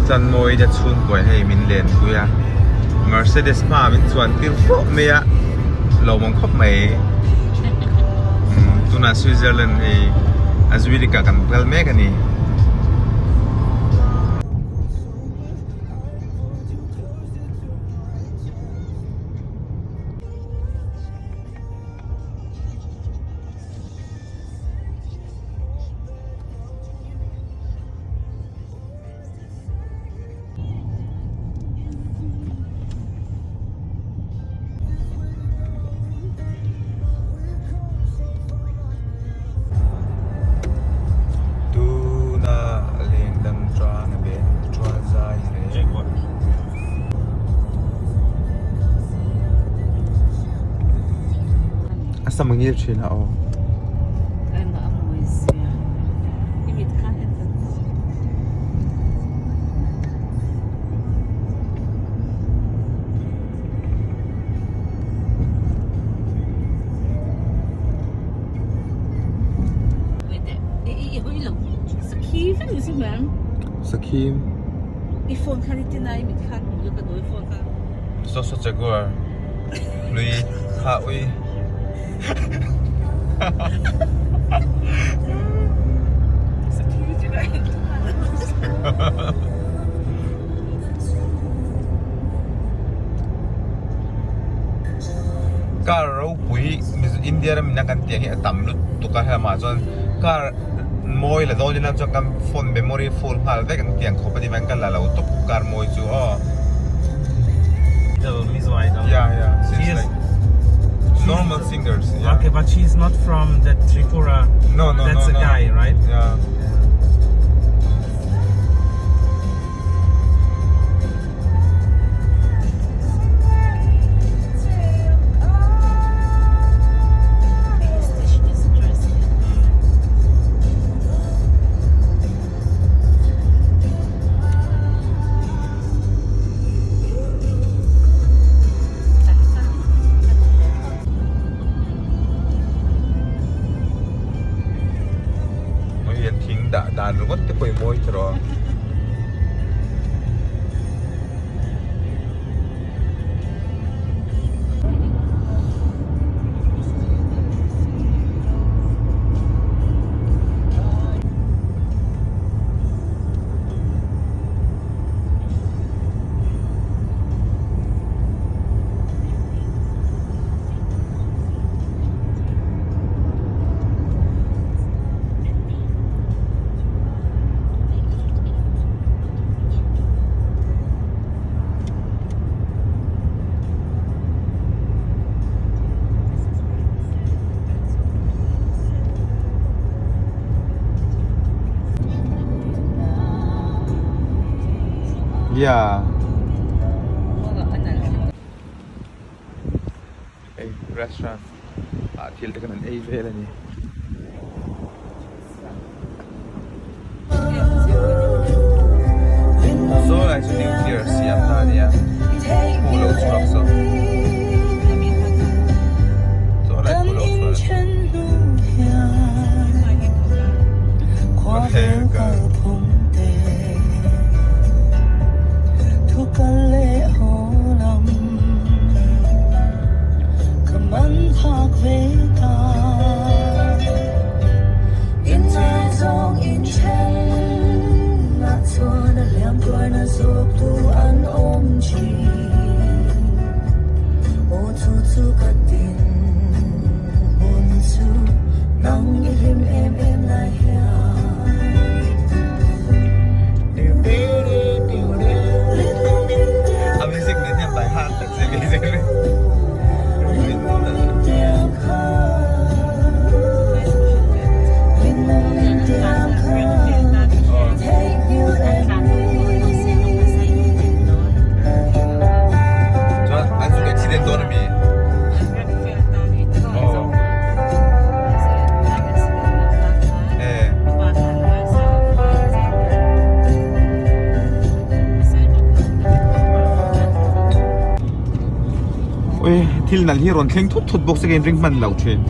Tlanmawiจะชุนกว่าให้มินเลนกูya Mercedes มามินชวนติลโฟเมียเรามองคบไหมตุน่าสวิตเซอร์แลนด์ไอ้อเมริกากันเปล่าแม่กันนี่Asta mă nghiep ce la o. Ainda am moizia. Imit kaheta. Wait there. Hoi lang. Sakiv ni si ma'am. Sakim. I-phone ka ni tinay imit ka. Mulo ka do i-phone ka. So jaguar. Lui ha ui. Car rau pui India ram na kan tiang hi atam lut tu ka ha ma chon car moi la don nam chon kam phone memory full hal ve kan tiang kho pani man kan la lo top car moi chu o The Miss White. yeah She is normal singers yeah. Okay, but she's not from that Tripura. No, That's a no. guy, right? Yeah. Đàn rồi mất cái quầy môi cho rồi Yeah. A restaurant. Til det kan man A ved eller ni. Så er det new gear siam ta dia. Polo truck so. Så er det polo truck. Okay, good. กันเล่หอลำก็มันภาคเวตาอินใจจองอินเช่นนัดส่วนเลี้ยงกล้วยนัดสุกตูอันอมชีโอทูทูกัดดินบนสูนั่งยิ้มเอ็มลายเฮียAmazing din yan by heart. That's amazing. So, ano yung accident doon mi? Ui, til nal hi ron thleng thut bok se gen ring man lau thin